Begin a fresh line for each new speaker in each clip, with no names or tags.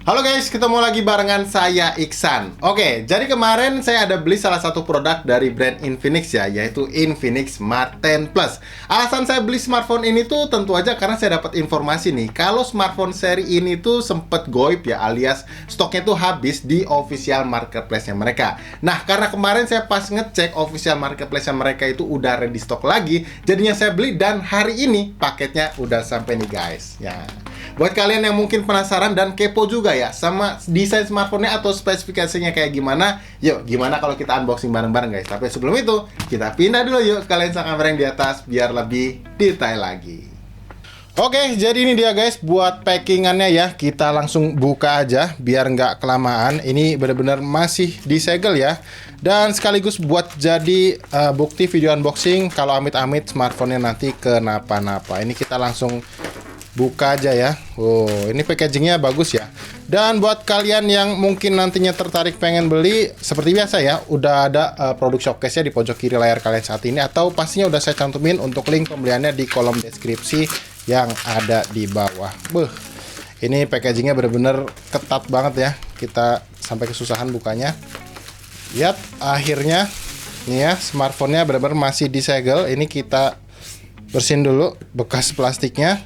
Halo guys, ketemu lagi barengan saya Iksan. Oke, jadi kemarin saya ada beli salah satu produk dari brand Infinix ya, yaitu Infinix Smart 10 Plus. Alasan saya beli smartphone ini tuh tentu aja karena saya dapat informasi nih, kalau smartphone seri ini tuh sempet goib ya, alias stoknya tuh habis di official marketplace-nya mereka. Nah, karena kemarin saya pas ngecek official marketplace-nya mereka itu udah ready stock lagi, jadinya saya beli dan hari ini paketnya udah sampai nih guys. Ya. Buat kalian yang mungkin penasaran dan kepo juga ya sama desain smartphone-nya atau spesifikasinya kayak gimana, yuk gimana kalau kita unboxing bareng-bareng guys. Tapi sebelum itu, kita pindah dulu yuk ke lensa kamera yang di atas biar lebih detail lagi. Oke, jadi ini dia guys buat packingannya ya. Kita langsung buka aja biar nggak kelamaan. Ini benar-benar masih disegel ya. Dan sekaligus buat jadi bukti video unboxing kalau amit-amit smartphone-nya nanti kenapa-napa. Ini kita langsung buka aja ya. Oh, ini packagingnya bagus ya. Dan buat kalian yang mungkin nantinya tertarik pengen beli, seperti biasa ya, udah ada produk showcase-nya di pojok kiri layar kalian saat ini, atau pastinya udah saya cantumin untuk link pembeliannya di kolom deskripsi yang ada di bawah. Ini packagingnya bener-bener ketat banget ya. Kita sampai kesusahan bukanya. Yap, akhirnya nih ya, smartphone-nya bener-bener masih disegel. Ini kita bersihin dulu bekas plastiknya.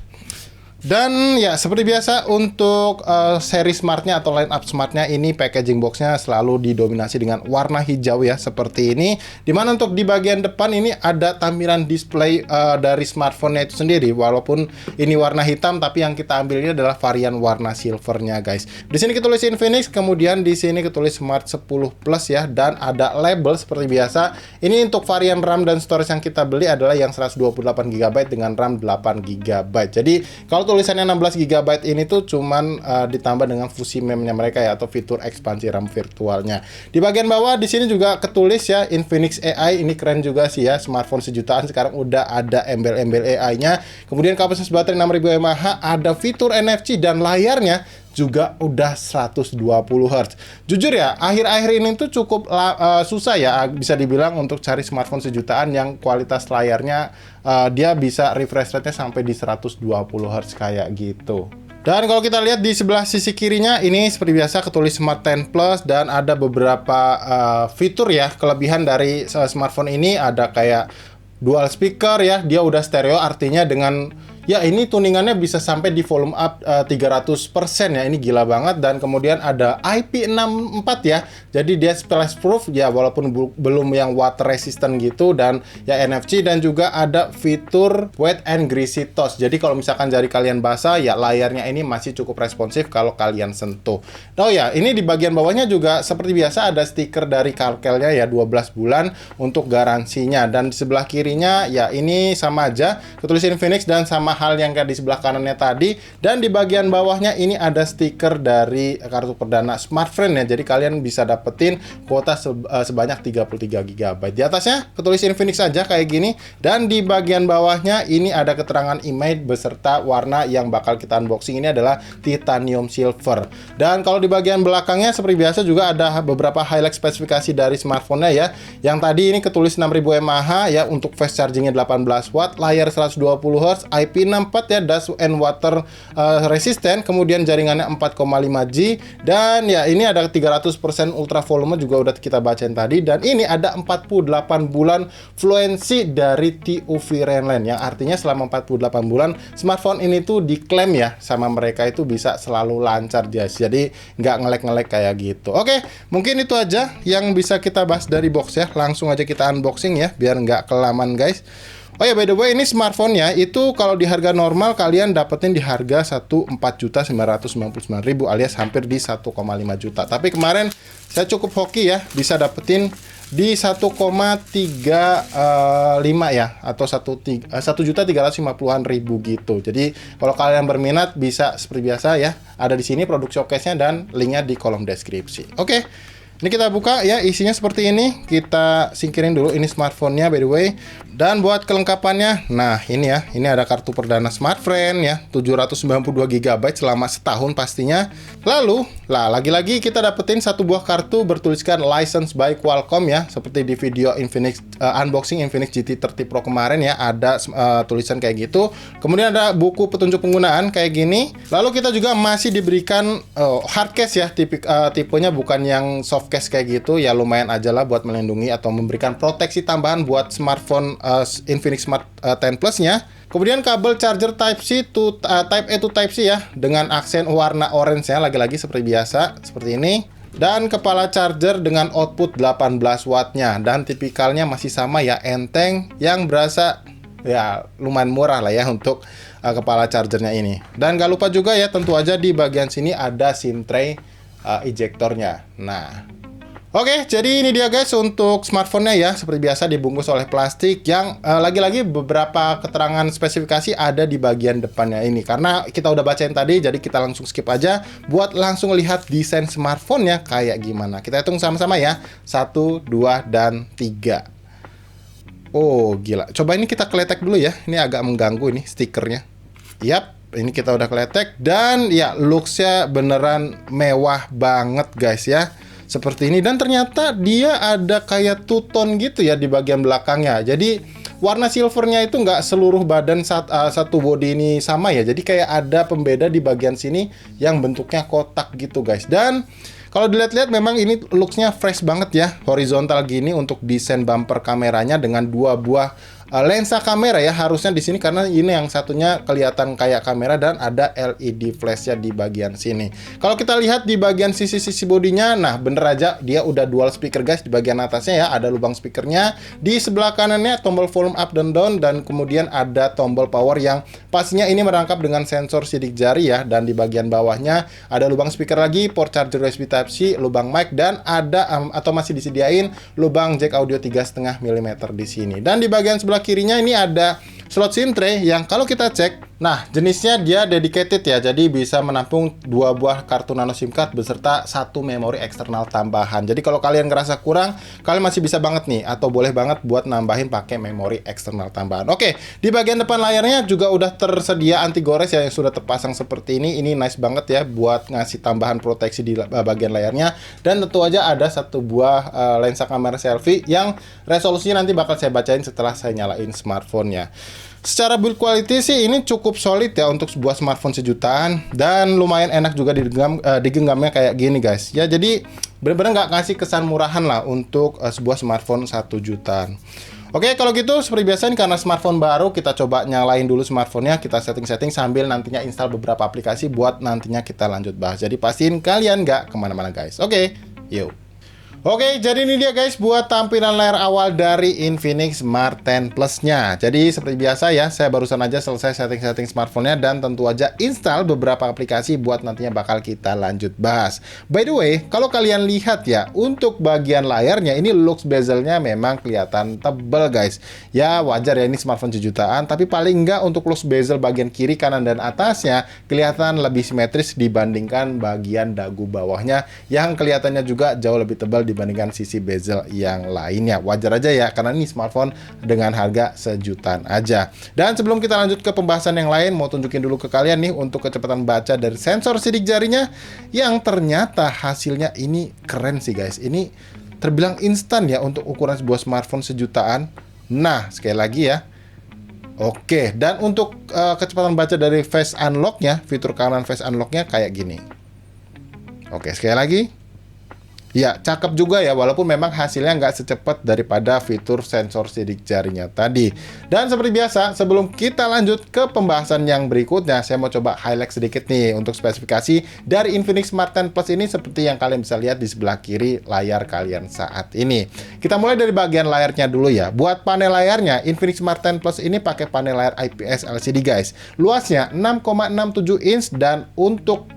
Dan ya seperti biasa untuk seri smartnya atau line up smartnya ini packaging boxnya selalu didominasi dengan warna hijau ya seperti ini. Dimana untuk di bagian depan ini ada tampilan display dari smartphone-nya itu sendiri. Walaupun ini warna hitam tapi yang kita ambil ini adalah varian warna silvernya guys. Di sini ketulis Infinix, kemudian di sini ketulis Smart 10 Plus ya, dan ada label seperti biasa. Ini untuk varian RAM dan storage yang kita beli adalah yang 128GB dengan RAM 8GB. Jadi kalau tulisannya 16 GB ini tuh cuman ditambah dengan fusi memnya mereka ya, atau fitur ekspansi RAM virtualnya. Di bagian bawah di sini juga ketulis ya Infinix AI. Ini keren juga sih ya, smartphone sejutaan sekarang udah ada embel-embel AI-nya. Kemudian kapasitas baterai 6000 mAh, ada fitur NFC dan layarnya juga udah 120 Hz. Jujur ya, akhir-akhir ini tuh cukup susah ya bisa dibilang untuk cari smartphone sejutaan yang kualitas layarnya dia bisa refresh rate-nya sampai di 120 Hz kayak gitu. Dan kalau kita lihat di sebelah sisi kirinya ini seperti biasa ketulis Smart 10 Plus, dan ada beberapa fitur ya, kelebihan dari smartphone ini ada kayak dual speaker ya, dia udah stereo, artinya dengan ya ini tuningannya bisa sampai di volume up 300% ya, ini gila banget. Dan kemudian ada IP64 ya, jadi dia splash proof ya, walaupun belum yang water resistant gitu, dan ya NFC, dan juga ada fitur wet and greasy touch. Jadi kalau misalkan jari kalian basah ya, layarnya ini masih cukup responsif kalau kalian sentuh. Oh ya, ini di bagian bawahnya juga seperti biasa ada stiker dari Kalkelnya ya, 12 bulan untuk garansinya. Dan di sebelah kirinya ya ini sama aja, ketulis Infinix dan sama hal yang kayak di sebelah kanannya tadi. Dan di bagian bawahnya ini ada stiker dari kartu perdana Smartfren ya, jadi kalian bisa dapetin kuota sebanyak 33GB. Di atasnya ketulis Infinix aja kayak gini, dan di bagian bawahnya ini ada keterangan email beserta warna yang bakal kita unboxing ini adalah titanium silver. Dan kalau di bagian belakangnya seperti biasa juga ada beberapa highlight spesifikasi dari smartphone-nya ya. Yang tadi ini ketulis 6000 mAh ya, untuk fast chargingnya 18 watt, layar 120 Hz, IP64 ya, dust and water resistant, kemudian jaringannya 4,5G, dan ya ini ada 300% ultra volume juga udah kita bacain tadi. Dan ini ada 48 bulan fluency dari TUV Rainland, yang artinya selama 48 bulan smartphone ini tuh diklaim ya sama mereka itu bisa selalu lancar guys, jadi nggak ngelek-ngelek kayak gitu. Oke, mungkin itu aja yang bisa kita bahas dari box ya, langsung aja kita unboxing ya biar nggak kelamaan guys. Oh ya, by the way, ini smartphone-nya itu kalau di harga normal kalian dapetin di harga 14.999.000 alias hampir di 1,5 juta. Tapi kemarin saya cukup hoki ya, bisa dapetin di 1,35 ya, atau 1.350.000 gitu. Jadi kalau kalian berminat bisa seperti biasa ya, ada di sini produk showcase-nya dan linknya di kolom deskripsi. Oke. Ini kita buka ya, isinya seperti ini. Kita singkirin dulu ini smartphone-nya by the way. Dan buat kelengkapannya, nah ini ya, ini ada kartu perdana Smartfren ya, 792 GB selama setahun pastinya. Lalu, lagi-lagi kita dapetin satu buah kartu bertuliskan License by Qualcomm ya, seperti di video Infinix unboxing Infinix GT30 Pro kemarin ya, ada tulisan kayak gitu. Kemudian ada buku petunjuk penggunaan kayak gini. Lalu kita juga masih diberikan hard case ya, tipenya bukan yang soft case kayak gitu ya, lumayan aja lah buat melindungi atau memberikan proteksi tambahan buat smartphone Infinix Smart 10 Plus-nya. Kemudian kabel charger Type-C to Type A to Type-C ya, dengan aksen warna orange ya, lagi-lagi seperti biasa, seperti ini. Dan kepala charger dengan output 18 wattnya. Dan tipikalnya masih sama ya, enteng, yang berasa ya lumayan murah lah ya untuk kepala chargernya ini. Dan gak lupa juga ya, tentu aja di bagian sini ada SIM tray ejectornya. Nah, oke, jadi ini dia guys untuk smartphone-nya ya. Seperti biasa dibungkus oleh plastik yang lagi-lagi beberapa keterangan spesifikasi ada di bagian depannya ini. Karena kita udah bacain tadi, jadi kita langsung skip aja buat langsung lihat desain smartphone-nya kayak gimana. Kita hitung sama-sama ya. 1, 2, dan 3. Oh, gila. Coba ini kita keletek dulu ya. Ini agak mengganggu ini stikernya. Yap, ini kita udah keletek. Dan ya, looks-nya beneran mewah banget guys ya. Seperti ini, dan ternyata dia ada kayak two-tone gitu ya di bagian belakangnya. Jadi warna silvernya itu nggak seluruh badan satu body ini sama ya. Jadi kayak ada pembeda di bagian sini yang bentuknya kotak gitu guys. Dan kalau dilihat-lihat memang ini looks-nya fresh banget ya. Horizontal gini untuk desain bumper kameranya dengan dua buah lensa kamera ya, harusnya di sini karena ini yang satunya kelihatan kayak kamera dan ada LED flash-nya di bagian sini. Kalau kita lihat di bagian sisi-sisi bodinya, nah bener aja dia udah dual speaker guys di bagian atasnya ya, ada lubang speakernya. Di sebelah kanannya tombol volume up dan down, dan kemudian ada tombol power yang pastinya ini merangkap dengan sensor sidik jari ya. Dan di bagian bawahnya ada lubang speaker lagi, port charger USB Type-C, lubang mic, dan ada atau masih disediain lubang jack audio 3,5 mm di sini. Dan di bagian sebelah kirinya ini ada slot SIM tray yang kalau kita cek, nah jenisnya dia dedicated ya, jadi bisa menampung 2 buah kartu nano SIM card beserta 1 memori eksternal tambahan. Jadi kalau kalian ngerasa kurang, kalian masih bisa banget nih, atau boleh banget buat nambahin pakai memori eksternal tambahan. Oke, di bagian depan layarnya juga udah tersedia anti gores ya, yang sudah terpasang seperti ini. Ini nice banget ya buat ngasih tambahan proteksi di bagian layarnya. Dan tentu aja ada satu buah lensa kamera selfie yang resolusinya nanti bakal saya bacain setelah saya nyalain smartphone-nya. Secara build quality sih ini cukup solid ya untuk sebuah smartphone sejutaan, dan lumayan enak juga digenggamnya kayak gini guys ya. Jadi bener-bener nggak ngasih kesan murahan lah untuk sebuah smartphone 1 jutaan. Oke, kalau gitu seperti biasa nih, karena smartphone baru, kita coba nyalain dulu smartphone-nya, kita setting-setting sambil nantinya install beberapa aplikasi buat nantinya kita lanjut bahas. Jadi pastiin kalian nggak kemana-mana guys. Oke, yuk. Oke, jadi ini dia guys buat tampilan layar awal dari Infinix Smart 10 Plus-nya. Jadi seperti biasa ya, saya barusan aja selesai setting-setting smartphone-nya dan tentu aja install beberapa aplikasi buat nantinya bakal kita lanjut bahas. By the way, kalau kalian lihat ya, untuk bagian layarnya ini looks bezel-nya memang kelihatan tebal guys. Ya wajar ya, ini smartphone sejutaan, tapi paling enggak untuk looks bezel bagian kiri, kanan, dan atasnya kelihatan lebih simetris dibandingkan bagian dagu bawahnya yang kelihatannya juga jauh lebih tebal dibandingkan sisi bezel yang lainnya. Wajar aja ya, karena ini smartphone dengan harga sejutaan aja. Dan sebelum kita lanjut ke pembahasan yang lain, mau tunjukin dulu ke kalian nih untuk kecepatan baca dari sensor sidik jarinya, yang ternyata hasilnya ini keren sih guys. Ini terbilang instan ya untuk ukuran sebuah smartphone sejutaan. Nah, sekali lagi ya. Oke, dan untuk kecepatan baca dari face unlock-nya, fitur kanan face unlock-nya kayak gini. Oke, sekali lagi. Ya, cakep juga ya, walaupun memang hasilnya nggak secepat daripada fitur sensor sidik jarinya tadi. Dan seperti biasa, sebelum kita lanjut ke pembahasan yang berikutnya, saya mau coba highlight sedikit nih untuk spesifikasi dari Infinix Smart 10 Plus ini seperti yang kalian bisa lihat di sebelah kiri layar kalian saat ini. Kita mulai dari bagian layarnya dulu ya. Buat panel layarnya, Infinix Smart 10 Plus ini pakai panel layar IPS LCD guys. Luasnya 6,67 inch dan untuk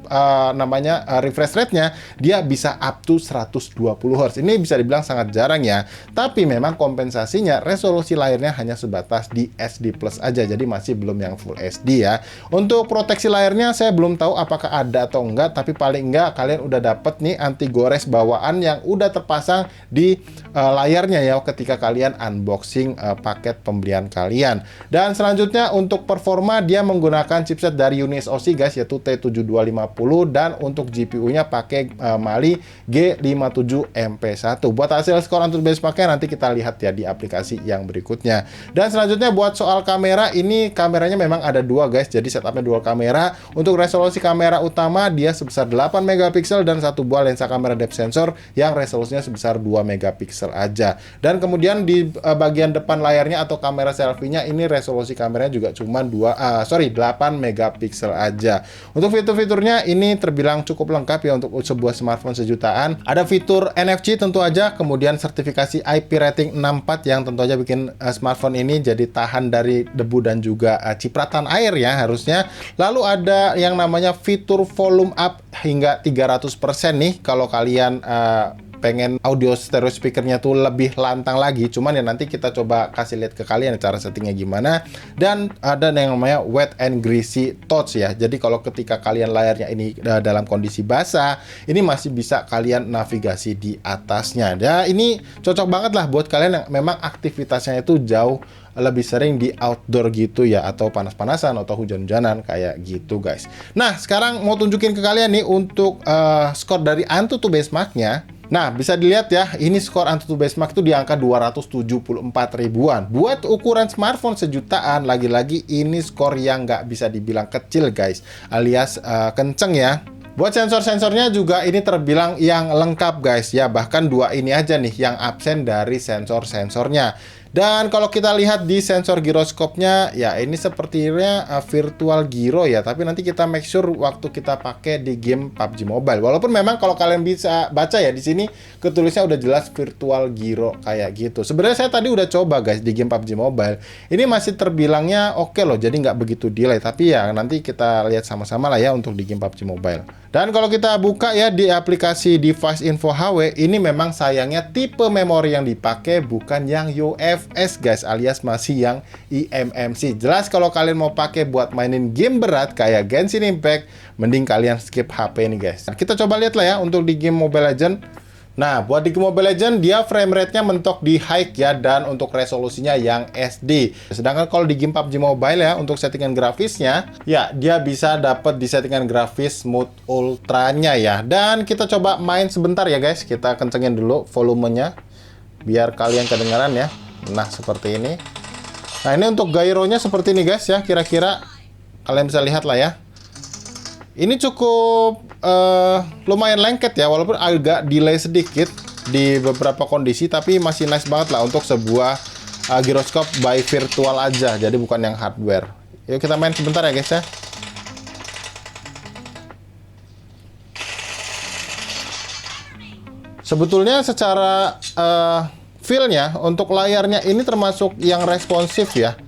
refresh rate-nya dia bisa up to 120 120 Hz. Ini bisa dibilang sangat jarang ya. Tapi memang kompensasinya resolusi layarnya hanya sebatas di SD Plus aja. Jadi masih belum yang Full HD ya. Untuk proteksi layarnya saya belum tahu apakah ada atau enggak, tapi paling enggak kalian udah dapet nih anti gores bawaan yang udah terpasang di layarnya ya ketika kalian unboxing paket pembelian kalian. Dan selanjutnya untuk performa dia menggunakan chipset dari UniSoC guys, yaitu T7250, dan untuk GPU-nya pakai Mali G57MP1. Buat hasil skor Antutu benchmark-nya nanti kita lihat ya di aplikasi yang berikutnya. Dan selanjutnya buat soal kamera, ini kameranya memang ada dua guys, jadi setupnya dual kamera. Untuk resolusi kamera utama dia sebesar 8 megapiksel dan satu buah lensa kamera depth sensor yang resolusinya sebesar 2 megapiksel aja. Dan kemudian di bagian depan layarnya atau kamera selfie-nya ini resolusi kameranya juga cuma 8 megapiksel aja. Untuk fitur-fiturnya ini terbilang cukup lengkap ya untuk sebuah smartphone sejutaan. Ada fitur NFC tentu aja, kemudian sertifikasi IP rating 64 yang tentu aja bikin smartphone ini jadi tahan dari debu dan juga cipratan air ya harusnya. Lalu ada yang namanya fitur volume up hingga 300% nih kalau kalian pengen audio stereo speakernya tuh lebih lantang lagi. Cuman ya nanti kita coba kasih lihat ke kalian cara settingnya gimana. Dan ada yang namanya wet and greasy touch ya. Jadi kalau ketika kalian layarnya ini dalam kondisi basah, ini masih bisa kalian navigasi di atasnya. Ya ini cocok banget lah buat kalian yang memang aktivitasnya itu jauh lebih sering di outdoor gitu ya, atau panas-panasan atau hujan-hujanan kayak gitu guys. Nah sekarang mau tunjukin ke kalian nih untuk skor dari Antutu benchmark-nya. Nah, bisa dilihat ya, ini skor Antutu benchmark itu di angka 274 ribuan. Buat ukuran smartphone sejutaan, lagi-lagi ini skor yang nggak bisa dibilang kecil guys, alias kenceng ya. Buat sensor-sensornya juga ini terbilang yang lengkap guys ya, bahkan dua ini aja nih yang absen dari sensor-sensornya. Dan kalau kita lihat di sensor giroskopnya, ya ini sepertinya virtual gyro ya, tapi nanti kita make sure waktu kita pakai di game PUBG Mobile. Walaupun memang kalau kalian bisa baca ya di sini ketulisnya udah jelas virtual gyro kayak gitu. Sebenarnya saya tadi udah coba guys di game PUBG Mobile. Ini masih terbilangnya oke loh, jadi nggak begitu delay. Tapi ya nanti kita lihat sama-sama lah ya untuk di game PUBG Mobile. Dan kalau kita buka ya di aplikasi Device Info HW, ini memang sayangnya tipe memori yang dipakai bukan yang UFS guys, alias masih yang eMMC. Jelas kalau kalian mau pakai buat mainin game berat kayak Genshin Impact, mending kalian skip HP ini guys. Nah, kita coba lihat lah ya untuk di game Mobile Legends. Nah, buat di Mobile Legends, dia frame rate-nya mentok di high ya, dan untuk resolusinya yang SD. Sedangkan kalau di game PUBG Mobile ya, untuk settingan grafisnya, ya dia bisa dapat di settingan grafis mode ultranya ya. Dan kita coba main sebentar ya guys, kita kencengin dulu volumenya, biar kalian kedengaran ya. Nah, seperti ini. Nah, ini untuk gyronya seperti ini guys ya, kira-kira kalian bisa lihat lah ya. Ini cukup lumayan lengket ya, walaupun agak delay sedikit di beberapa kondisi, tapi masih nice banget lah untuk sebuah giroskop by virtual aja, jadi bukan yang hardware. Yuk kita main sebentar ya guys ya. Sebetulnya secara feel-nya untuk layarnya ini termasuk yang responsif ya.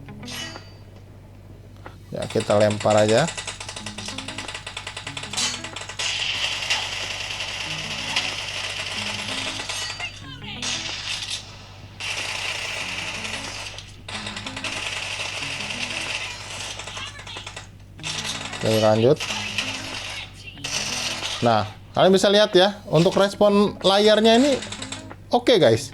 Ya kita lempar aja. Oke, lanjut. Nah, kalian bisa lihat ya, untuk respon layarnya ini oke guys.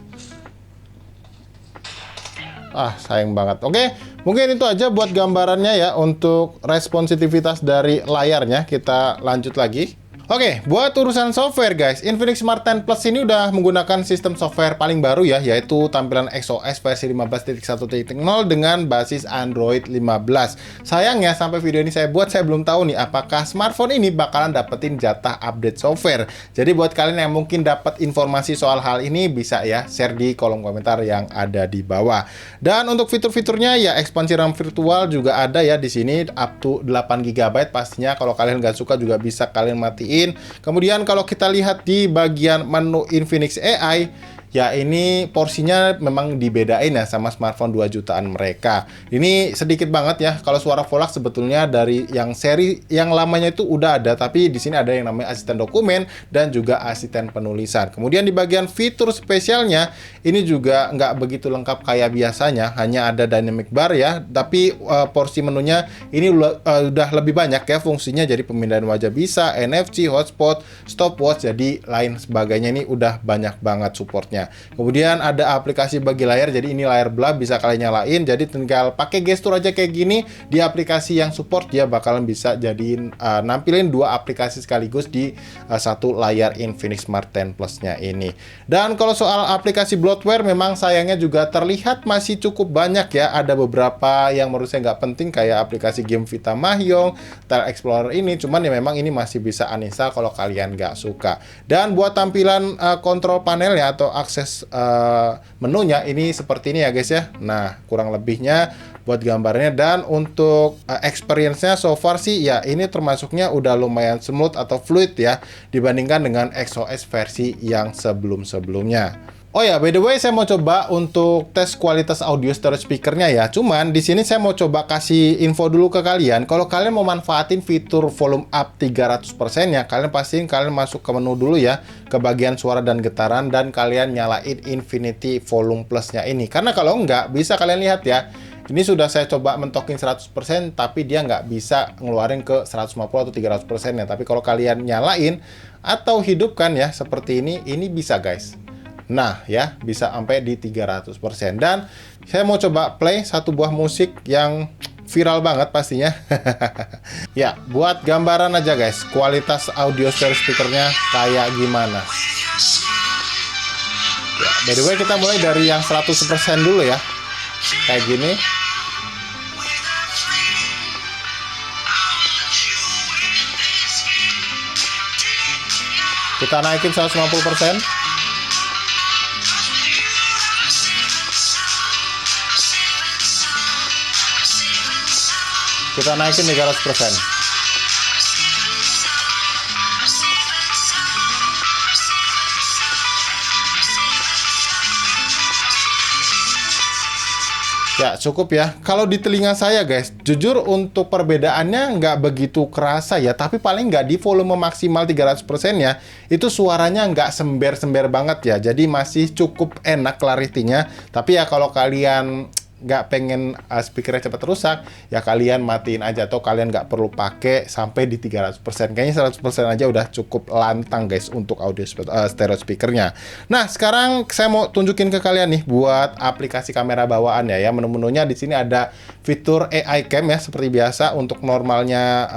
Sayang banget. Oke, mungkin itu aja buat gambarannya ya untuk responsitivitas dari layarnya. Kita lanjut lagi. Oke, buat urusan software guys, Infinix Smart 10 Plus ini udah menggunakan sistem software paling baru ya, yaitu tampilan XOS versi 15.1.0 dengan basis Android 15. Sayangnya sampai video ini saya buat, saya belum tahu nih apakah smartphone ini bakalan dapetin jatah update software. Jadi buat kalian yang mungkin dapat informasi soal hal ini, bisa ya share di kolom komentar yang ada di bawah. Dan untuk fitur-fiturnya ya, ekspansi RAM virtual juga ada ya di sini, up to 8 GB pastinya. Kalau kalian nggak suka juga bisa kalian matiin. Kemudian kalau kita lihat di bagian menu Infinix AI, ya ini porsinya memang dibedain ya sama smartphone 2 jutaan mereka. Ini sedikit banget ya. Kalau suara Volak sebetulnya dari yang seri yang lamanya itu udah ada, tapi di sini ada yang namanya asisten dokumen dan juga asisten penulisan. Kemudian di bagian fitur spesialnya ini juga nggak begitu lengkap kayak biasanya, hanya ada dynamic bar ya, tapi porsi menunya ini udah lebih banyak ya fungsinya, jadi pemindahan wajah bisa, NFC, hotspot, stopwatch, jadi lain sebagainya ini udah banyak banget supportnya. Kemudian ada aplikasi bagi layar, jadi ini layar blab bisa kalian nyalain, jadi tinggal pakai gestur aja kayak gini di aplikasi yang support dia bakalan bisa jadiin nampilin dua aplikasi sekaligus di satu layar Infinix Smart 10 Plus-nya ini. Dan kalau soal aplikasi bloatware memang sayangnya juga terlihat masih cukup banyak ya, ada beberapa yang menurut saya nggak penting kayak aplikasi game Vita Mahjong, Tile Explorer ini, cuman ya memang ini masih bisa uninstall kalau kalian nggak suka. Dan buat tampilan kontrol panelnya atau akses menunya ini seperti ini ya guys ya. Nah, kurang lebihnya buat gambarnya, dan untuk experience-nya so far sih ya ini termasuknya udah lumayan smooth atau fluid ya dibandingkan dengan XOS versi yang sebelum-sebelumnya. Oh ya, by the way, saya mau coba untuk tes kualitas audio stereo speakernya ya. Cuman di sini saya mau coba kasih info dulu ke kalian. Kalau kalian mau manfaatin fitur volume up 300% ya, kalian pastiin kalian masuk ke menu dulu ya, ke bagian suara dan getaran, dan kalian nyalain Infinity Volume Plus-nya ini. Karena kalau enggak, bisa kalian lihat ya, ini sudah saya coba mentokin 100%, tapi dia nggak bisa ngeluarin ke 150 atau 300% ya. Tapi kalau kalian nyalain atau hidupkan ya, seperti ini bisa guys. Nah ya, bisa sampai di 300%. Dan saya mau coba play satu buah musik yang viral banget pastinya. Ya, buat gambaran aja guys, kualitas audio stereo speakernya kayak gimana. Ya, by the way kita mulai dari yang 100% dulu ya. Kayak gini. Kita naikin 150%. Kita naikin 300%. Ya, cukup ya. Kalau di telinga saya guys, jujur untuk perbedaannya nggak begitu kerasa ya. Tapi paling nggak di volume maksimal 300% ya, itu suaranya nggak sember-sember banget ya. Jadi masih cukup enak clarity-nya. Tapi ya kalau kalian nggak pengen speakernya cepat rusak, ya kalian matiin aja, atau kalian nggak perlu pakai sampai di 300%. Kayaknya 100% aja udah cukup lantang guys untuk audio stereo speakernya. Nah, sekarang saya mau tunjukin ke kalian nih buat aplikasi kamera bawaan ya. Menu-menunya di sini ada fitur AI Cam ya, seperti biasa. Untuk normalnya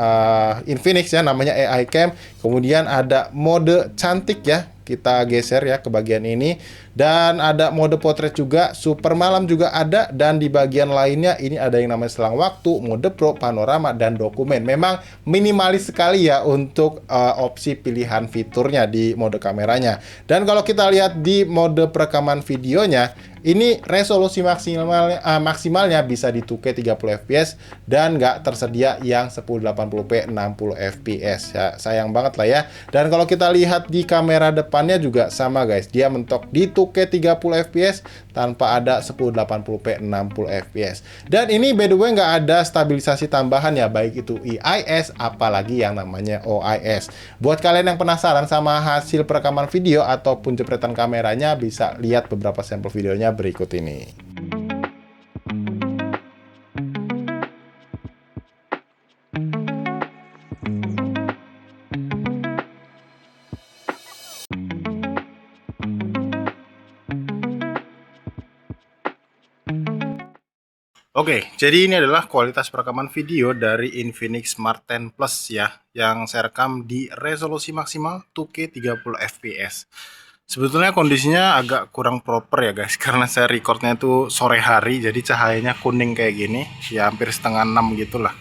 Infinix ya, namanya AI Cam. Kemudian ada mode cantik ya, kita geser ya ke bagian ini, dan ada mode potret juga, super malam juga ada, dan di bagian lainnya ini ada yang namanya selang waktu, mode pro, panorama, dan dokumen. Memang minimalis sekali ya untuk opsi pilihan fiturnya di mode kameranya. Dan kalau kita lihat di mode perekaman videonya, ini resolusi maksimalnya bisa di 2K 30 fps dan nggak tersedia yang 1080p 60 fps ya, sayang banget lah ya. Dan kalau kita lihat di kamera depannya juga sama guys, dia mentok di 2K 30 fps tanpa ada 1080p 60 fps. Dan ini by the way nggak ada stabilisasi tambahan ya, baik itu IIS apalagi yang namanya OIS. Buat kalian yang penasaran sama hasil perekaman video ataupun jepretan kameranya, bisa lihat beberapa sampel videonya berikut ini. Oke, jadi ini adalah kualitas perekaman video dari Infinix Smart 10 Plus ya, yang saya rekam di resolusi maksimal 2K 30 fps. Sebetulnya kondisinya agak kurang proper ya guys, karena saya recordnya itu sore hari, jadi cahayanya kuning kayak gini, ya hampir setengah 6 gitulah.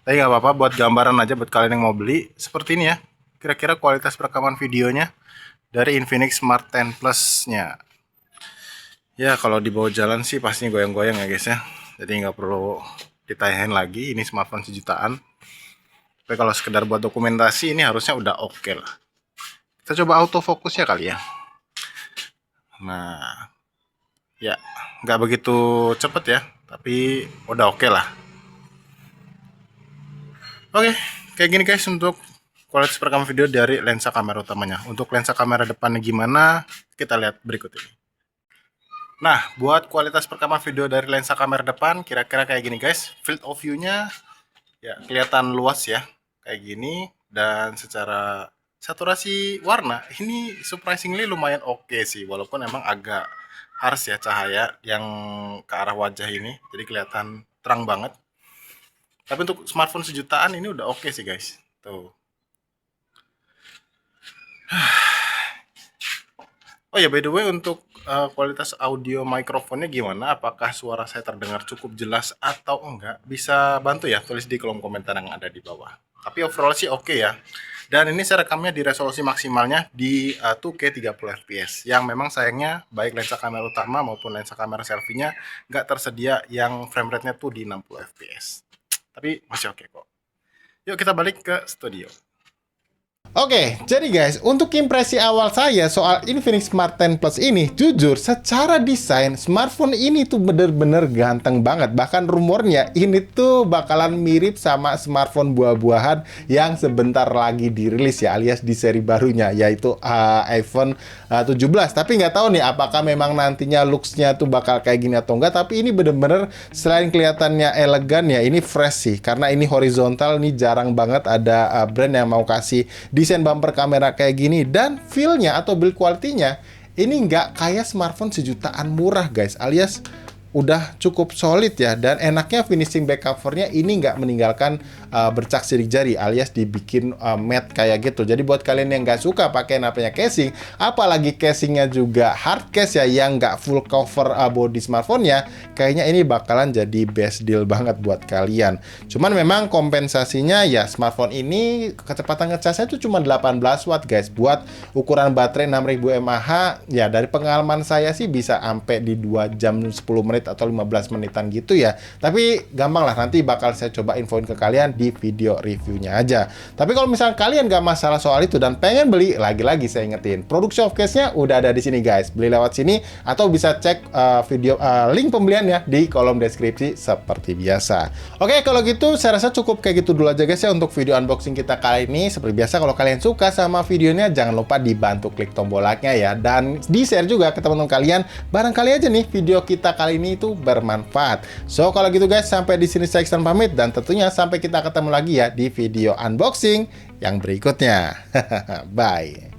Tapi nggak apa-apa, buat gambaran aja buat kalian yang mau beli, seperti ini ya, kira-kira kualitas perekaman videonya dari Infinix Smart 10 Plus-nya. Ya kalau di bawah jalan sih pasti goyang-goyang ya guys ya, jadi nggak perlu ditanyain lagi, ini smartphone sejutaan. Tapi kalau sekedar buat dokumentasi ini harusnya udah oke lah. Kita coba autofocus ya kali ya. Nah, ya nggak begitu cepet ya, tapi udah oke lah. Oke, kayak gini guys untuk kualitas perekam video dari lensa kamera utamanya. Untuk lensa kamera depannya gimana, kita lihat berikut ini. Nah, buat kualitas perekaman video dari lensa kamera depan, kira-kira kayak gini guys. Field of view-nya ya kelihatan luas ya, kayak gini. Dan secara saturasi warna, ini surprisingly lumayan oke sih. Walaupun emang agak harsh ya cahaya yang ke arah wajah ini. Jadi kelihatan terang banget. Tapi untuk smartphone sejutaan ini udah oke sih guys. Tuh. Oh ya, by the way, untuk kualitas audio mikrofonnya gimana? Apakah suara saya terdengar cukup jelas atau enggak? Bisa bantu ya, tulis di kolom komentar yang ada di bawah. Tapi overall sih oke ya. Dan ini saya rekamnya di resolusi maksimalnya di 2K 30 fps. Yang memang sayangnya baik lensa kamera utama maupun lensa kamera selfie-nya nggak tersedia yang frame rate-nya tuh di 60 fps. Tapi masih oke kok. Yuk kita balik ke studio. Oke, jadi guys, untuk impresi awal saya soal Infinix Smart 10 Plus ini, jujur, secara desain, smartphone ini tuh bener-bener ganteng banget. Bahkan rumornya, ini tuh bakalan mirip sama smartphone buah-buahan yang sebentar lagi dirilis ya, alias di seri barunya, yaitu iPhone 17. Tapi nggak tahu nih, apakah memang nantinya looks-nya tuh bakal kayak gini atau enggak. Tapi ini bener-bener, selain kelihatannya elegan ya, ini fresh sih. Karena ini horizontal, nih jarang banget ada brand yang mau kasih desain bumper kamera kayak gini, dan feel-nya atau build quality-nya ini nggak kayak smartphone sejutaan murah guys, alias udah cukup solid ya. Dan enaknya finishing back covernya ini nggak meninggalkan bercak sidik jari, alias dibikin matte kayak gitu. Jadi buat kalian yang nggak suka pakai namanya casing, apalagi casingnya juga hard case ya, yang nggak full cover body smartphone-nya, kayaknya ini bakalan jadi best deal banget buat kalian. Cuman memang kompensasinya ya, smartphone ini kecepatan ngecasnya itu cuma 18 watt guys. Buat ukuran baterai 6000 mAh ya, dari pengalaman saya sih bisa sampai di 2 jam 10 menit atau 15 menitan gitu ya. Tapi gampang lah, nanti bakal saya coba infoin ke kalian di video reviewnya aja. Tapi kalau misalnya kalian gak masalah soal itu dan pengen beli, lagi-lagi saya ingetin, produk showcase-nya udah ada di sini guys. Beli lewat sini atau bisa cek link pembeliannya di kolom deskripsi seperti biasa. Oke, kalau gitu saya rasa cukup kayak gitu dulu aja guys ya untuk video unboxing kita kali ini. Seperti biasa, kalau kalian suka sama videonya, jangan lupa dibantu klik tombol like-nya ya, dan di-share juga ke teman-teman kalian. Barangkali aja nih video kita kali ini itu bermanfaat. So, kalau gitu guys, sampai di sini saya Iksan pamit, dan tentunya sampai kita ketemu lagi ya di video unboxing yang berikutnya. Bye.